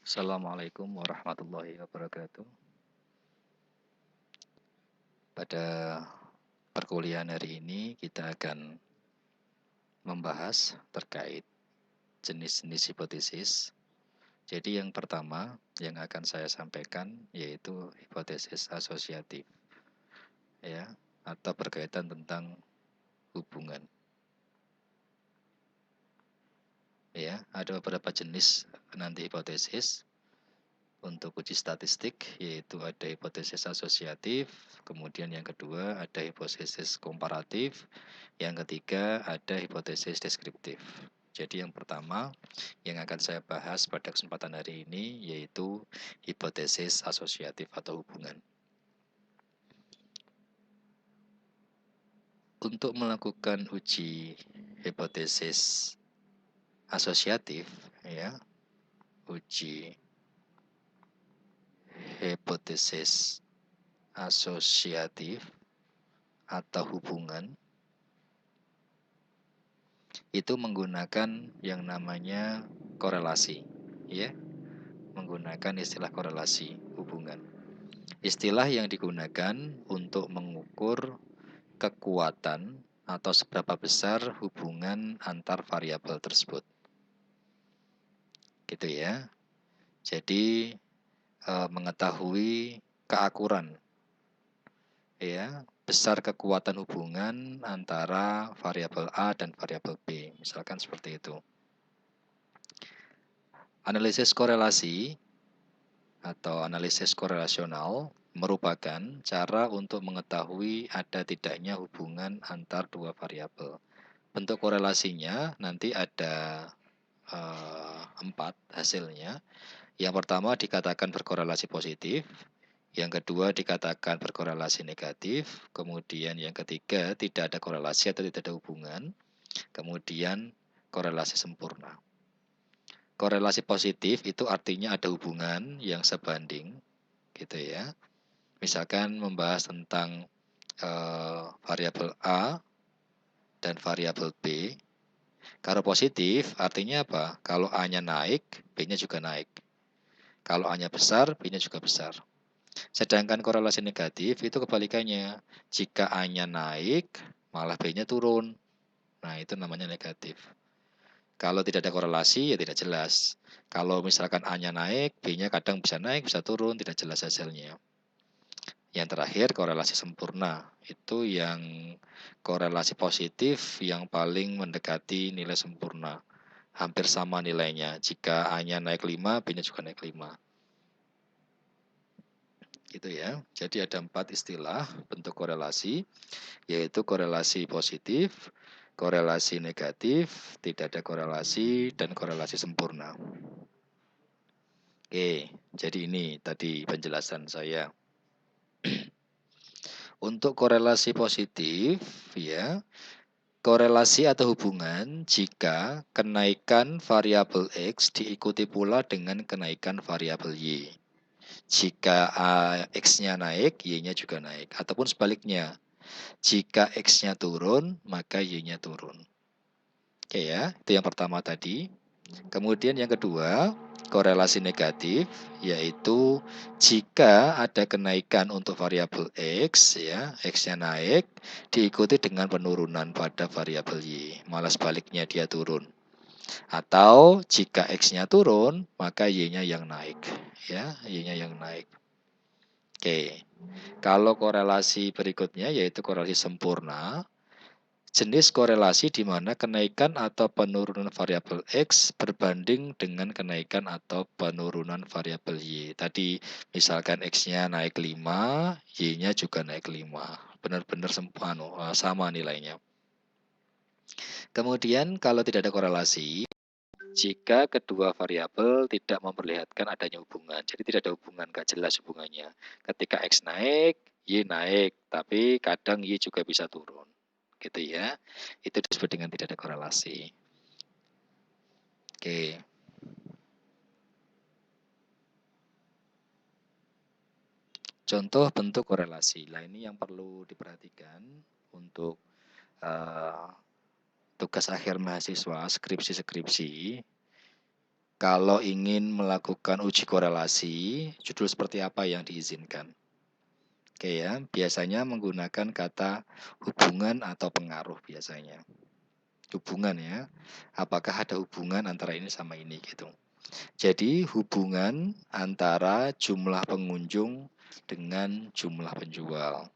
Assalamualaikum warahmatullahi wabarakatuh. Pada perkuliahan hari ini kita akan membahas terkait jenis-jenis hipotesis. Jadi yang pertama yang akan saya sampaikan yaitu hipotesis asosiatif, ya, atau berkaitan tentang hubungan. Ya, ada beberapa jenis nanti hipotesis. Untuk uji statistik yaitu ada hipotesis asosiatif, kemudian yang kedua ada hipotesis komparatif, yang ketiga ada hipotesis deskriptif. Jadi yang pertama yang akan saya bahas pada kesempatan hari ini yaitu hipotesis asosiatif atau hubungan. Untuk melakukan uji hipotesis asosiatif, ya, uji hipotesis asosiatif atau hubungan itu menggunakan yang namanya korelasi, ya, menggunakan istilah korelasi hubungan. Istilah yang digunakan untuk mengukur kekuatan atau seberapa besar hubungan antar variabel tersebut. Gitu ya. Jadi mengetahui keakuran, ya, besar kekuatan hubungan antara variabel A dan variabel B, misalkan seperti itu. Analisis korelasi atau analisis korelasional merupakan cara untuk mengetahui ada tidaknya hubungan antar dua variabel. Bentuk korelasinya nanti ada 4 hasilnya. Yang pertama dikatakan berkorelasi positif, yang kedua dikatakan berkorelasi negatif, kemudian yang ketiga tidak ada korelasi atau tidak ada hubungan, kemudian korelasi sempurna. Korelasi positif itu artinya ada hubungan yang sebanding, gitu ya. Misalkan membahas tentang variabel A dan variabel B. Kalau positif artinya apa? Kalau A-nya naik, B-nya juga naik. Kalau A-nya besar, B-nya juga besar. Sedangkan korelasi negatif itu kebalikannya. Jika A-nya naik, malah B-nya turun. Nah, itu namanya negatif. Kalau tidak ada korelasi, ya tidak jelas. Kalau misalkan A-nya naik, B-nya kadang bisa naik, bisa turun, tidak jelas hasilnya. Yang terakhir, korelasi sempurna. Itu yang korelasi positif yang paling mendekati nilai sempurna. Hampir sama nilainya. Jika A-nya naik 5, B-nya juga naik 5. Gitu ya. Jadi ada 4 istilah bentuk korelasi, yaitu korelasi positif, korelasi negatif, tidak ada korelasi, dan korelasi sempurna. Oke, jadi ini tadi penjelasan saya. Untuk korelasi positif, ya, korelasi atau hubungan jika kenaikan variabel X diikuti pula dengan kenaikan variabel Y. Jika X-nya naik, Y-nya juga naik. Ataupun sebaliknya, jika X-nya turun, maka Y-nya turun. Oke ya, itu yang pertama tadi. Kemudian yang kedua, korelasi negatif, yaitu jika ada kenaikan untuk variabel X, ya, X-nya naik, diikuti dengan penurunan pada variabel Y. Malah sebaliknya dia turun. Atau jika X-nya turun, maka Y-nya yang naik. Ya, Y-nya yang naik. Oke, kalau korelasi berikutnya yaitu korelasi sempurna. Jenis korelasi di mana kenaikan atau penurunan variabel X berbanding dengan kenaikan atau penurunan variabel Y. Tadi misalkan X-nya naik 5, Y-nya juga naik 5. Benar-benar sama nilainya. Kemudian kalau tidak ada korelasi, jika kedua variabel tidak memperlihatkan adanya hubungan. Jadi tidak ada hubungan, nggak jelas hubungannya. Ketika X naik, Y naik, tapi kadang Y juga bisa turun. Gitu ya. Itu disebut dengan tidak ada korelasi. Oke. Contoh bentuk korelasi. Nah, ini yang perlu diperhatikan untuk tugas akhir mahasiswa skripsi-skripsi. Kalau ingin melakukan uji korelasi, judul seperti apa yang diizinkan? Oke ya, biasanya menggunakan kata hubungan atau pengaruh biasanya. Hubungan ya, apakah ada hubungan antara ini sama ini gitu. Jadi hubungan antara jumlah pengunjung dengan jumlah penjual.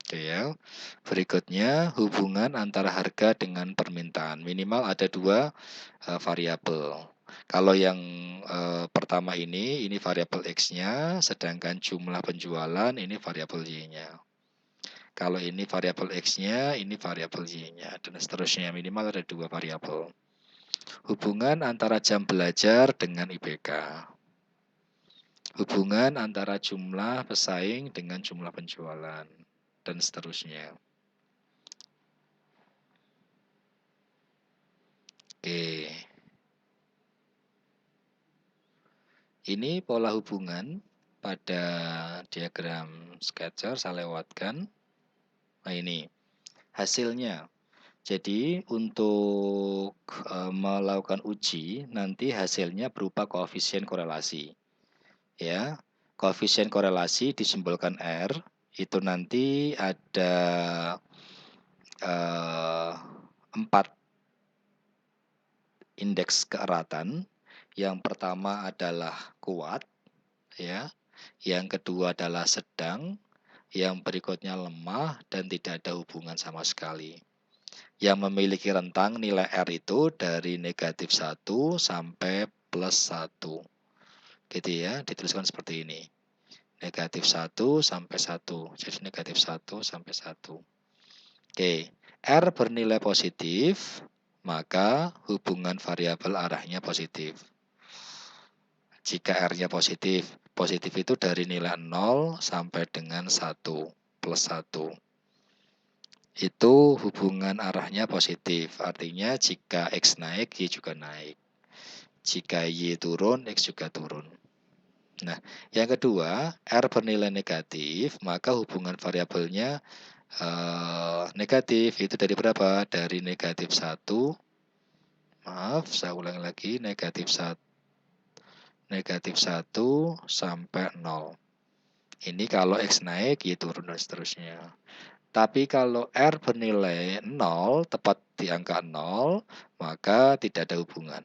Oke ya. Berikutnya hubungan antara harga dengan permintaan. Minimal ada dua variabel. Kalau yang pertama ini variabel X-nya, sedangkan jumlah penjualan ini variabel Y-nya. Kalau ini variabel X-nya, ini variabel Y-nya, dan seterusnya. Minimal ada dua variabel. Hubungan antara jam belajar dengan IPK. Hubungan antara jumlah pesaing dengan jumlah penjualan, dan seterusnya. Oke. Ini pola hubungan pada diagram sketcher saya lewatkan. Nah ini hasilnya. Jadi untuk melakukan uji nanti hasilnya berupa koefisien korelasi. Ya, koefisien korelasi disimbolkan R. Itu nanti ada 4 indeks keeratan. Yang pertama adalah kuat, ya. Yang kedua adalah sedang, yang berikutnya lemah dan tidak ada hubungan sama sekali. Yang memiliki rentang nilai R itu dari negatif 1 sampai plus 1. Gitu ya, dituliskan seperti ini. Negatif 1 sampai 1. Jadi negatif 1 sampai 1. Oke, R bernilai positif, maka hubungan variabel arahnya positif. Jika R-nya positif, positif itu dari nilai 0 sampai dengan 1 plus 1. Itu hubungan arahnya positif. Artinya jika X naik, Y juga naik. Jika Y turun, X juga turun. Nah, yang kedua, R bernilai negatif, maka hubungan variabelnya negatif. Itu dari berapa? Dari negatif 1. Maaf, saya ulang lagi. Negatif 1 sampai 0. Ini kalau X naik, Y turun dan seterusnya. Tapi kalau R bernilai 0, tepat di angka 0, maka tidak ada hubungan.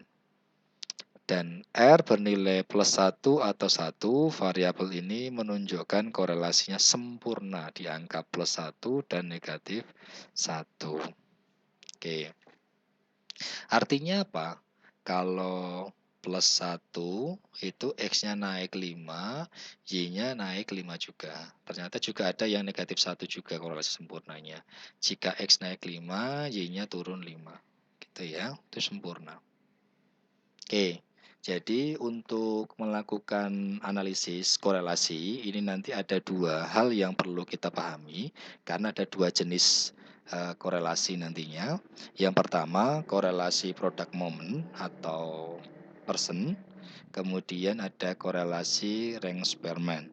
Dan R bernilai plus 1 atau 1, variabel ini menunjukkan korelasinya sempurna di angka plus 1 dan negatif 1. Oke. Artinya apa? Kalau plus 1 itu X-nya naik 5, Y-nya naik 5 juga. Ternyata juga ada yang negatif 1 juga korelasi sempurnanya. Jika X naik 5, Y-nya turun 5. Gitu ya, itu sempurna. Oke, jadi untuk melakukan analisis korelasi, ini nanti ada dua hal yang perlu kita pahami, karena ada dua jenis korelasi nantinya. Yang pertama, korelasi product moment atau person, kemudian ada korelasi rank Spearman.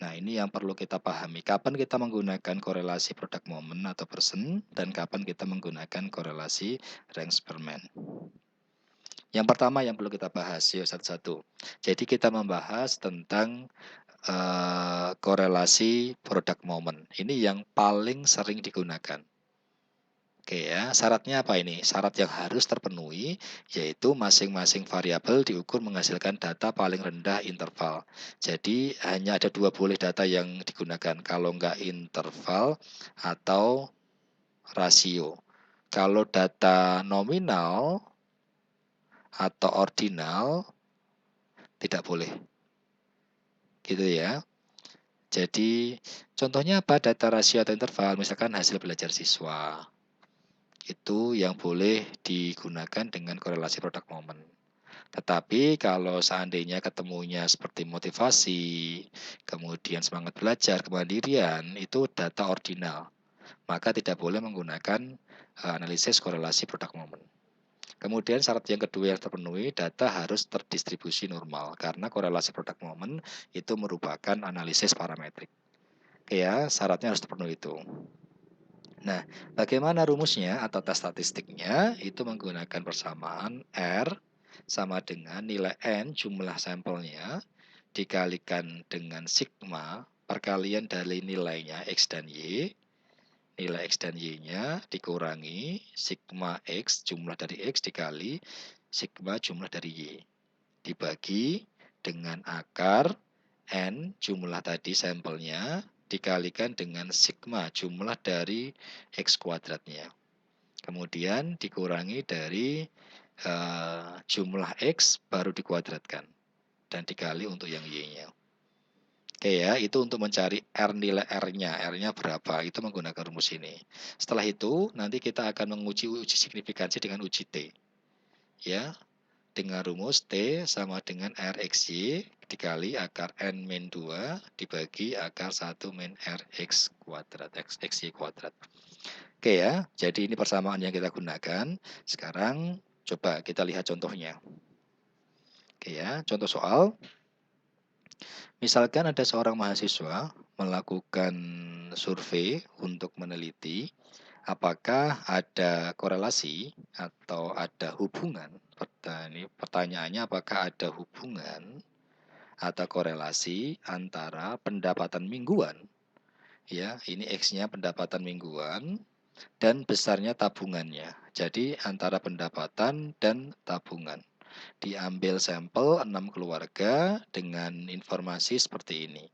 Nah, ini yang perlu kita pahami. Kapan kita menggunakan korelasi product moment atau person, dan kapan kita menggunakan korelasi rank Spearman. Yang pertama yang perlu kita bahas, yuk satu-satu. Jadi kita membahas tentang korelasi product moment. Ini yang paling sering digunakan. Oke ya, syaratnya apa ini? Syarat yang harus terpenuhi yaitu masing-masing variabel diukur menghasilkan data paling rendah interval. Jadi hanya ada dua boleh data yang digunakan, kalau enggak interval atau rasio. Kalau data nominal atau ordinal tidak boleh. Gitu ya. Jadi contohnya apa? Data rasio atau interval, misalkan hasil belajar siswa. Itu yang boleh digunakan dengan korelasi product moment. Tetapi kalau seandainya ketemunya seperti motivasi, kemudian semangat belajar, kemandirian, itu data ordinal. Maka tidak boleh menggunakan analisis korelasi product moment. Kemudian syarat yang kedua yang terpenuhi, data harus terdistribusi normal karena korelasi product moment itu merupakan analisis parametrik. Oke ya, syaratnya harus terpenuhi itu. Nah, bagaimana rumusnya atau tes statistiknya? Itu menggunakan persamaan R sama dengan nilai N jumlah sampelnya dikalikan dengan sigma perkalian dari nilainya X dan Y. Nilai X dan Y-nya dikurangi sigma X jumlah dari X dikali sigma jumlah dari Y. Dibagi dengan akar N jumlah tadi sampelnya dikalikan dengan sigma jumlah dari X kuadratnya. Kemudian dikurangi dari jumlah X baru dikuadratkan. Dan dikali untuk yang Y-nya. Oke ya, itu untuk mencari R nilai R-nya. R-nya berapa, itu menggunakan rumus ini. Setelah itu, nanti kita akan menguji uji signifikansi dengan uji T. Ya, dengan rumus T sama dengan RXY dikali akar N min 2 dibagi akar 1 min RX kuadrat, XY kuadrat. Oke ya, jadi ini persamaan yang kita gunakan. Sekarang coba kita lihat contohnya. Oke ya, contoh soal. Misalkan ada seorang mahasiswa melakukan survei untuk meneliti apakah ada korelasi atau ada hubungan. Pertanyaannya apakah ada hubungan atau korelasi antara pendapatan mingguan, ya ini X-nya pendapatan mingguan, dan besarnya tabungannya. Jadi antara pendapatan dan tabungan. Diambil sampel 6 keluarga dengan informasi seperti ini.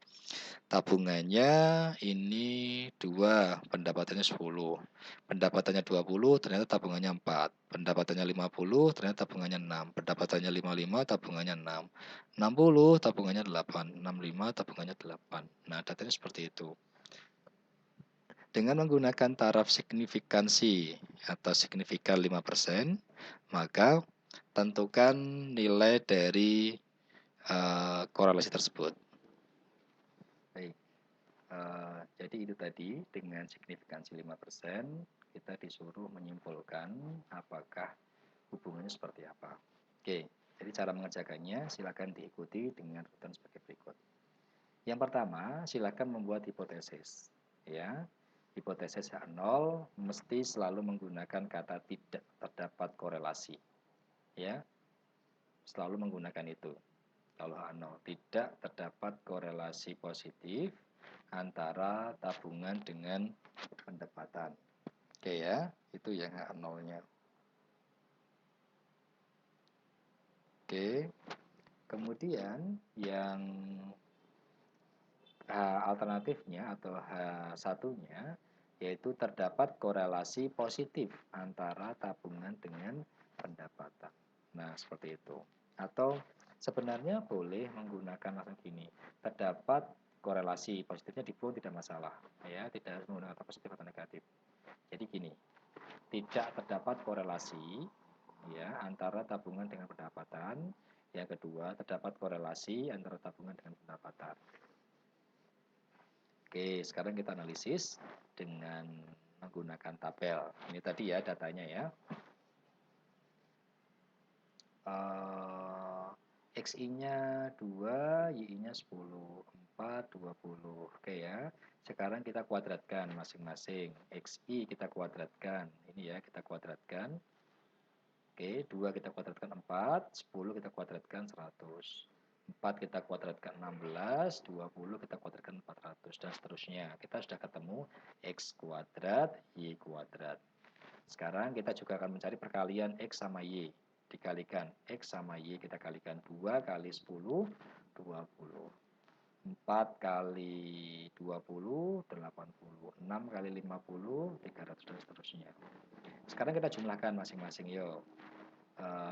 Tabungannya ini 2, pendapatannya 10. Pendapatannya 20, ternyata tabungannya 4. Pendapatannya 50, ternyata tabungannya 6. Pendapatannya 55, tabungannya 6. 60, tabungannya 8. 65, tabungannya 8. Nah, datanya seperti itu. Dengan menggunakan taraf signifikansi atau signifikan 5%, maka tentukan nilai dari korelasi tersebut. Baik, jadi itu tadi dengan signifikansi 5%, kita disuruh menyimpulkan apakah hubungannya seperti apa. Oke, jadi cara mengerjakannya silakan diikuti dengan rutan sebagai berikut. Yang pertama, silakan membuat hipotesis. Ya, hipotesis H0 mesti selalu menggunakan kata tidak terdapat korelasi. Ya, selalu menggunakan itu. Kalau H0 tidak terdapat korelasi positif antara tabungan dengan pendapatan. Oke ya, itu yang H0-nya. Oke, kemudian yang alternatifnya atau H1-nya yaitu terdapat korelasi positif antara tabungan dengan pendapatan. Nah, seperti itu. Atau sebenarnya boleh menggunakan langsung gini. Terdapat korelasi positifnya dibuang tidak masalah, ya, tidak harus menggunakan positif atau negatif. Jadi gini, tidak terdapat korelasi ya antara tabungan dengan pendapatan. Yang kedua, terdapat korelasi antara tabungan dengan pendapatan. Oke, sekarang kita analisis dengan menggunakan tabel. Ini tadi ya datanya ya. XI-nya 2, Y-nya 10, 4, 20. Oke ya. Sekarang kita kuadratkan masing-masing. XI kita kuadratkan. Ini ya, kita kuadratkan. Oke, 2 kita kuadratkan 4, 10 kita kuadratkan 100. 4 kita kuadratkan 16, 20 kita kuadratkan 400, dan seterusnya. Kita sudah ketemu X kuadrat, Y kuadrat. Sekarang kita juga akan mencari perkalian X sama Y. Dikalikan X sama Y kita kalikan 2 kali 10, 20. 4 kali 20, 80. 6 kali 50, 300, dan seterusnya. Sekarang kita jumlahkan masing-masing yuk.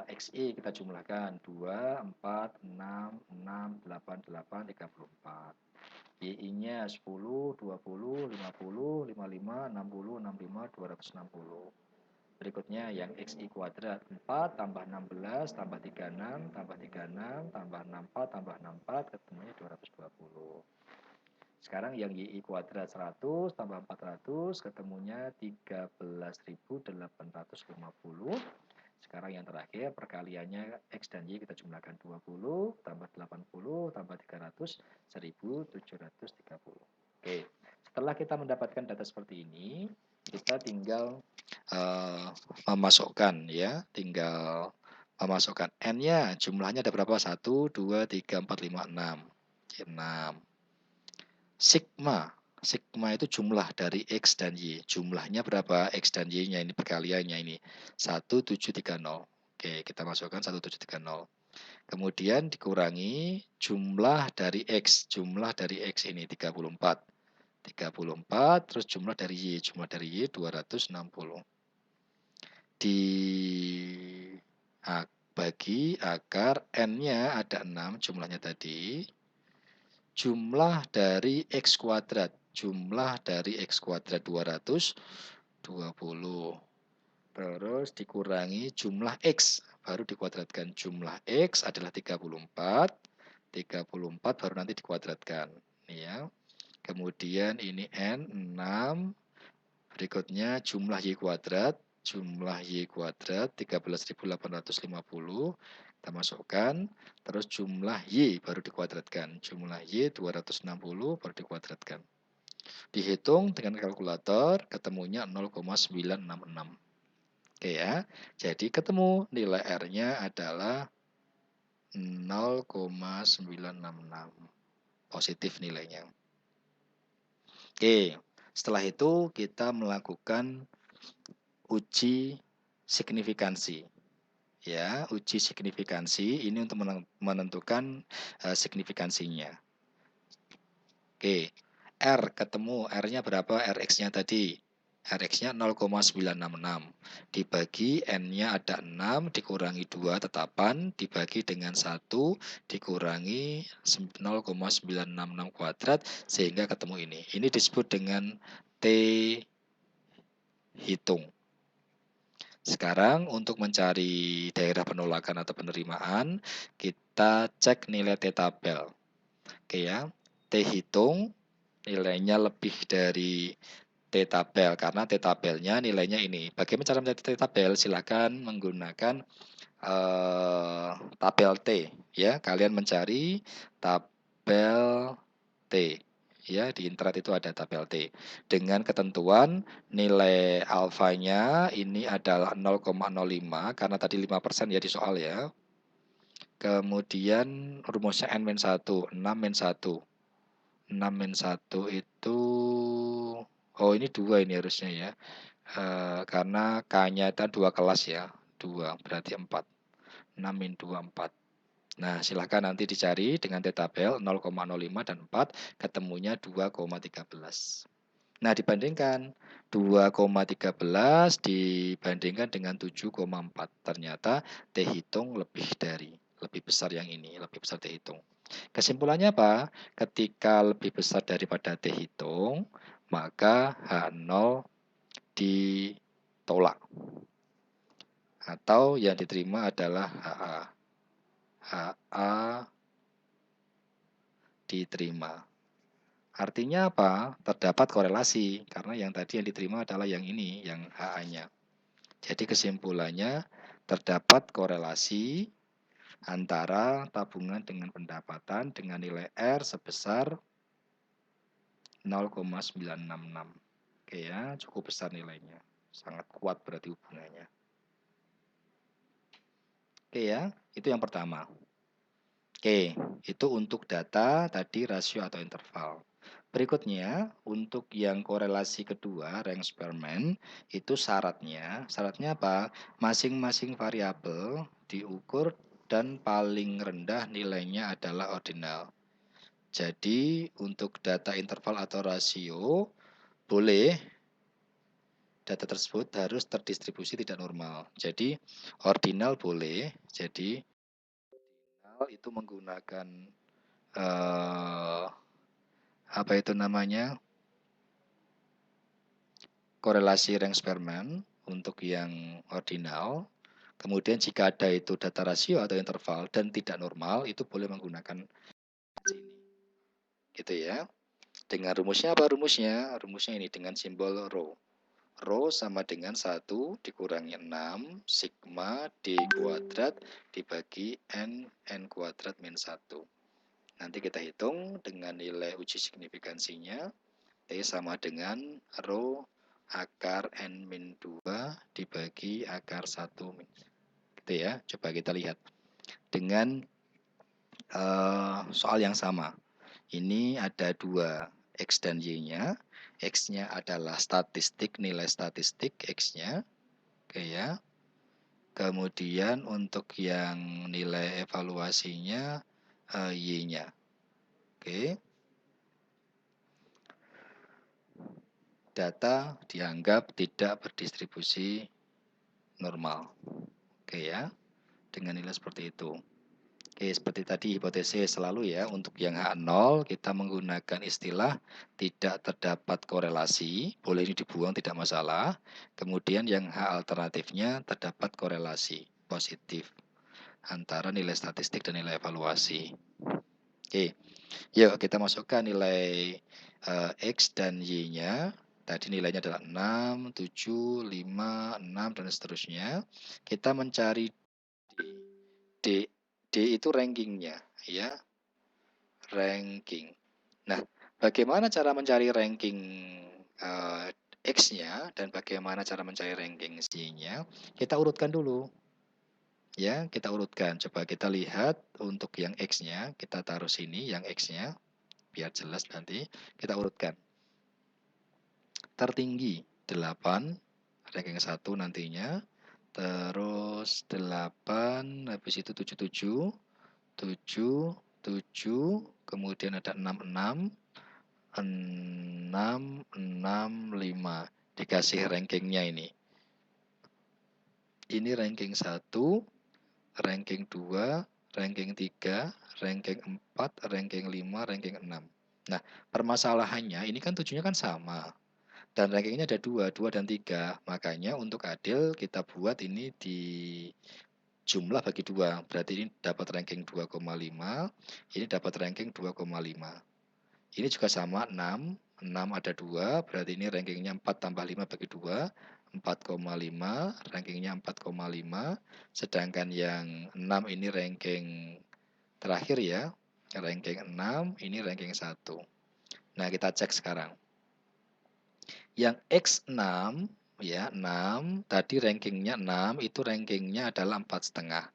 XI kita jumlahkan 2, 4, 6, 6, 8, 8, 34. YI-nya 10, 20, 50, 55, 60, 65, 260. Berikutnya yang XI kuadrat 4 tambah 16 tambah 36 tambah 36 tambah 64 tambah 64 ketemunya 220. Sekarang yang YI kuadrat 100 tambah 400 ketemunya 13.850. Sekarang yang terakhir perkaliannya X dan Y kita jumlahkan 20 tambah 80 tambah 300, 1730. Oke, setelah kita mendapatkan data seperti ini, kita tinggal memasukkan ya, tinggal memasukkan N-nya, jumlahnya ada berapa? 1, 2, 3, 4, 5, 6. 6. Sigma. Sigma itu jumlah dari X dan Y. Jumlahnya berapa? X dan Y-nya ini perkaliannya ini. 1730. Oke, kita masukkan 1730. Kemudian dikurangi jumlah dari X. Jumlah dari X ini 34. 34, terus jumlah dari Y. Jumlah dari Y 260. Bagi akar N-nya ada 6 jumlahnya tadi. Jumlah dari X kuadrat. Jumlah dari X kuadrat 220. Terus dikurangi jumlah X. Baru dikuadratkan. Jumlah X adalah 34. 34 baru nanti dikuadratkan. Ini ya. Kemudian ini N 6. Berikutnya jumlah Y kuadrat. Jumlah Y kuadrat 13.850. Kita masukkan. Terus jumlah Y baru dikuadratkan. Jumlah Y 260 baru dikuadratkan. Dihitung dengan kalkulator, ketemunya 0,966. Oke ya. Jadi ketemu nilai R-nya adalah 0,966. Positif nilainya. Oke. Setelah itu kita melakukan uji signifikansi. Ya, uji signifikansi ini untuk menentukan signifikansinya. Oke, R ketemu, R-nya berapa? Rx-nya tadi. Rx-nya 0,966. Dibagi N-nya ada 6, dikurangi 2 tetapan, dibagi dengan 1, dikurangi 0,966 kuadrat, sehingga ketemu ini. Ini disebut dengan T hitung. Sekarang untuk mencari daerah penolakan atau penerimaan, kita cek nilai T tabel. Oke ya, T hitung nilainya lebih dari T tabel karena T tabelnya nilainya ini. Bagaimana cara mencari T tabel? Silakan menggunakan tabel T ya. Kalian mencari tabel T. Ya, di internet itu ada tabel T. Dengan ketentuan nilai alfanya ini adalah 0,05 karena tadi 5% ya di soal ya. Kemudian rumusnya N-1, 6-1. 6-1 itu ini 2 ini harusnya ya. Karena K-nya itu 2 kelas ya. 2 berarti 4. 6-2 4. Nah, silahkan nanti dicari dengan T tabel 0,05 dan 4, ketemunya 2,13. Nah, dibandingkan 2,13 dibandingkan dengan 7,4. Ternyata T hitung lebih besar yang ini, lebih besar T hitung. Kesimpulannya apa? Ketika lebih besar daripada T hitung, maka H0 ditolak. Atau yang diterima adalah HA. HA diterima. Artinya apa? Terdapat korelasi karena yang tadi yang diterima adalah yang ini, yang HA-nya. Jadi kesimpulannya terdapat korelasi antara tabungan dengan pendapatan dengan nilai R sebesar 0,966. Oke ya, cukup besar nilainya. Sangat kuat berarti hubungannya. Oke ya, itu yang pertama. Oke, itu untuk data tadi rasio atau interval. Berikutnya, untuk yang korelasi kedua, rank Spearman, itu syaratnya apa? Masing-masing variabel diukur dan paling rendah nilainya adalah ordinal. Jadi, untuk data interval atau rasio, boleh data tersebut harus terdistribusi tidak normal. Jadi, ordinal boleh. Jadi, ordinal itu menggunakan apa itu namanya? Korelasi rank Spearman untuk yang ordinal. Kemudian jika ada itu data rasio atau interval dan tidak normal, itu boleh menggunakan sini. Gitu ya. Dengan rumusnya apa rumusnya? Rumusnya ini dengan simbol rho. Rho sama dengan 1 dikurangi 6 sigma D kuadrat dibagi N kuadrat min 1. Nanti kita hitung dengan nilai uji signifikansinya. T sama dengan rho akar N min 2 dibagi akar 1 min. Itu ya, coba kita lihat dengan soal yang sama. Ini ada dua, X dan Y-nya. X-nya adalah statistik, nilai statistik X-nya. Oke ya. Kemudian untuk yang nilai evaluasinya Y-nya. Oke. Data dianggap tidak berdistribusi normal. Oke ya. Dengan nilai seperti itu. Oke, seperti tadi hipotesis selalu ya, untuk yang H0 kita menggunakan istilah tidak terdapat korelasi, boleh ini dibuang tidak masalah. Kemudian yang H alternatifnya terdapat korelasi positif antara nilai statistik dan nilai evaluasi. Oke, yuk kita masukkan nilai X dan Y-nya. Tadi nilainya adalah 6, 7, 5, 6, dan seterusnya. Kita mencari D. D itu rankingnya, ya, ranking. Nah, bagaimana cara mencari ranking X-nya dan bagaimana cara mencari ranking Y-nya? Kita urutkan dulu. Ya, kita urutkan. Coba kita lihat untuk yang X-nya, kita taruh sini yang X-nya biar jelas nanti. Kita urutkan. Tertinggi 8, ranking 1 nantinya. Terus 8, habis itu 77, 7, 7, kemudian ada 66, 6, 6, 5. Dikasih rankingnya ini. Ini ranking 1, ranking 2, ranking 3, ranking 4, ranking 5, ranking 6. Nah, permasalahannya ini kan tujuannya kan sama. Dan rankingnya ada 2, 2 dan 3. Makanya untuk adil kita buat ini di jumlah bagi 2. Berarti ini dapat ranking 2,5, ini dapat ranking 2,5. Ini juga sama 6. 6 ada 2, berarti ini rankingnya 4 tambah 5 bagi 2. 4,5, rankingnya 4,5. Sedangkan yang 6 ini ranking terakhir ya. Ranking 6, ini ranking 1. Nah, kita cek sekarang. Yang X6 ya, 6 tadi rankingnya 6, itu rankingnya adalah 4,5.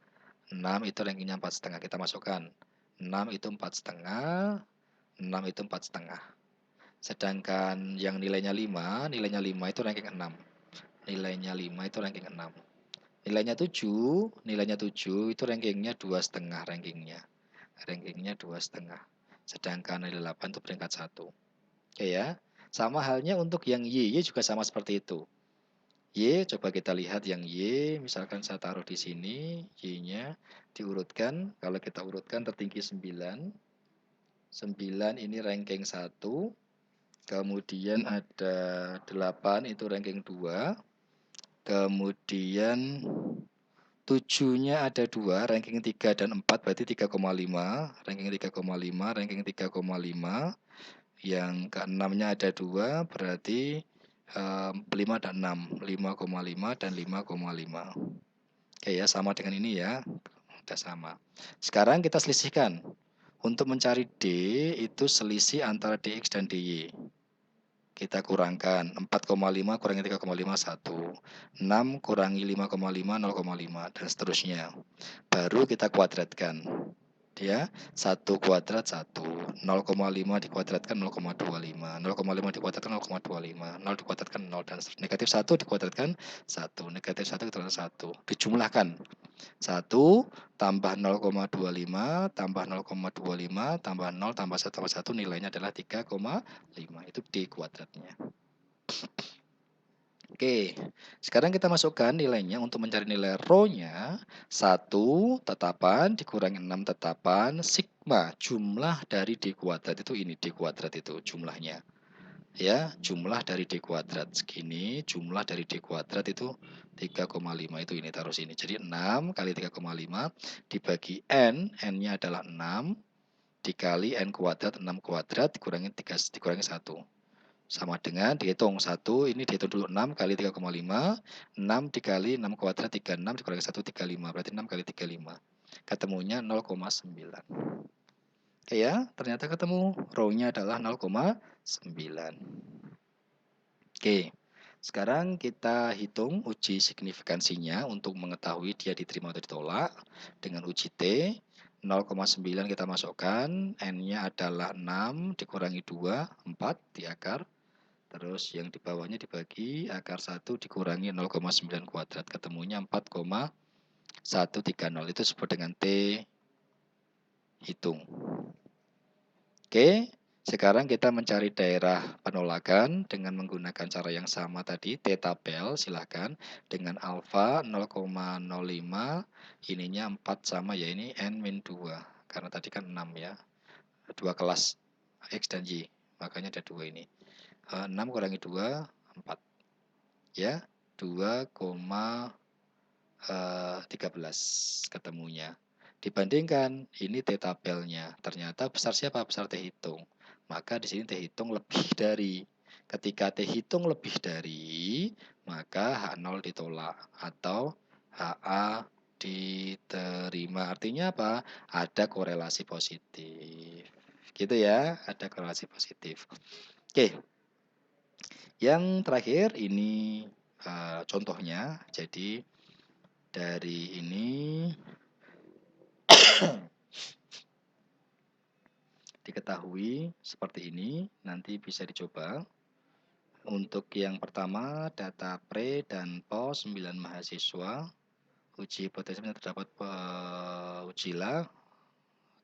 6 itu rankingnya 4,5. Kita masukkan 6 itu 4,5, 6 itu 4,5. Sedangkan yang nilainya 5 itu ranking 6. Nilainya 5 itu ranking 6. Nilainya 7 itu rankingnya 2,5 rankingnya. Rankingnya 2,5. Sedangkan nilai 8 itu peringkat 1. Oke ya. Sama halnya untuk yang Y juga sama seperti itu. Y, coba kita lihat yang Y, misalkan saya taruh di sini, Y-nya diurutkan. Kalau kita urutkan tertinggi 9. 9 ini ranking 1. Kemudian ada 8 itu ranking 2. Kemudian 7-nya ada 2, ranking 3 dan 4 berarti 3,5. Ranking 3,5, ranking 3,5. Yang ke-6-nya ada 2, berarti 5 dan 6, 5,5 dan 5,5. Oke ya, sama dengan ini ya. Sudah sama. Sekarang kita selisihkan. Untuk mencari D itu selisih antara DX dan DY. Kita kurangkan 4,5 kurangi 3,5 1. 6 kurangi 5,5 0,5 dan seterusnya. Baru kita kuadratkan. Ya, 1 kuadrat 1, 0,5 dikuadratkan 0,25, 0,5 dikuadratkan 0,25, 0 dikuadratkan 0, dan negatif 1 dikuadratkan 1, negatif 1 dikuadratkan 1. Dijumlahkan 1 tambah 0,25 tambah 0,25 tambah 0 tambah 1 tambah 1 nilainya adalah 3,5. Itu D kuadratnya. Oke, sekarang kita masukkan nilainya untuk mencari nilai rho-nya. 1 tetapan dikurangi 6 tetapan, sigma jumlah dari D kuadrat itu ini, D kuadrat itu jumlahnya. Ya, jumlah dari D kuadrat segini, jumlah dari D kuadrat itu 3,5 itu ini taruh sini. Jadi 6 kali 3,5 dibagi N, N-nya adalah 6, dikali N kuadrat, 6 kuadrat, dikurangi 1. Sama dengan dihitung 1, ini dihitung dulu 6 kali 3,5, 6 dikali 6 kuadrat 36 dikurangi 1 35, berarti 6 kali 35. Ketemunya 0,9. Oke ya, ternyata ketemu rho-nya adalah 0,9. Oke. Sekarang kita hitung uji signifikansinya untuk mengetahui dia diterima atau ditolak. Dengan uji T, 0,9 kita masukkan, N-nya adalah 6 dikurangi 2, 4 di akar. Terus yang di bawahnya dibagi, akar 1 dikurangi 0,9 kuadrat. Ketemunya 4,130. Itu disebut dengan T hitung. Oke, sekarang kita mencari daerah penolakan dengan menggunakan cara yang sama tadi, T-tabel, silahkan. Dengan alfa 0,05, ininya 4 sama ya, ini N-2, karena tadi kan 6 ya. Dua kelas, X dan Y, makanya ada 2 ini. 6 kurangi 2, 4. Ya, 2,13 ketemunya. Dibandingkan ini T tabelnya, ternyata besar siapa? Besar T hitung. Maka di sini T hitung lebih dari. Ketika T hitung lebih dari, maka H0 ditolak atau HA diterima. Artinya apa? Ada korelasi positif. Gitu ya, ada korelasi positif. Oke. Yang terakhir ini contohnya. Jadi dari ini diketahui seperti ini, nanti bisa dicoba. Untuk yang pertama, data pre dan pos 9 mahasiswa. Uji hipotesis terdapat ujilah,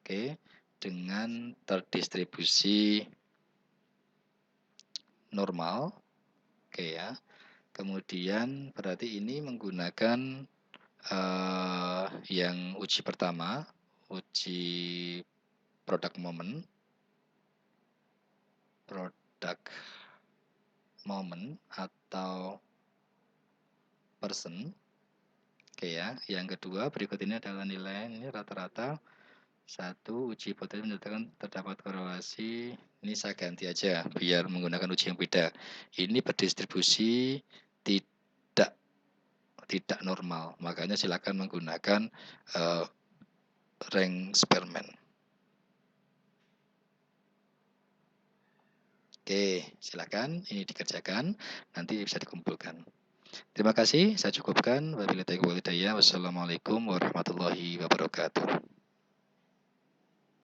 oke, dengan terdistribusi normal, oke ya. Kemudian berarti ini menggunakan yang uji pertama, uji produk moment atau person. Oke ya. Yang kedua berikut ini adalah nilai ini rata-rata. Satu, uji hipotesis menyatakan terdapat korelasi. Ini saya ganti aja biar menggunakan uji yang beda. Ini berdistribusi tidak normal. Makanya silakan menggunakan rank Spearman. Oke, silakan ini dikerjakan, nanti bisa dikumpulkan. Terima kasih, saya cukupkan. Wabillahi taufiq wal hidayah. Wassalamualaikum warahmatullahi wabarakatuh.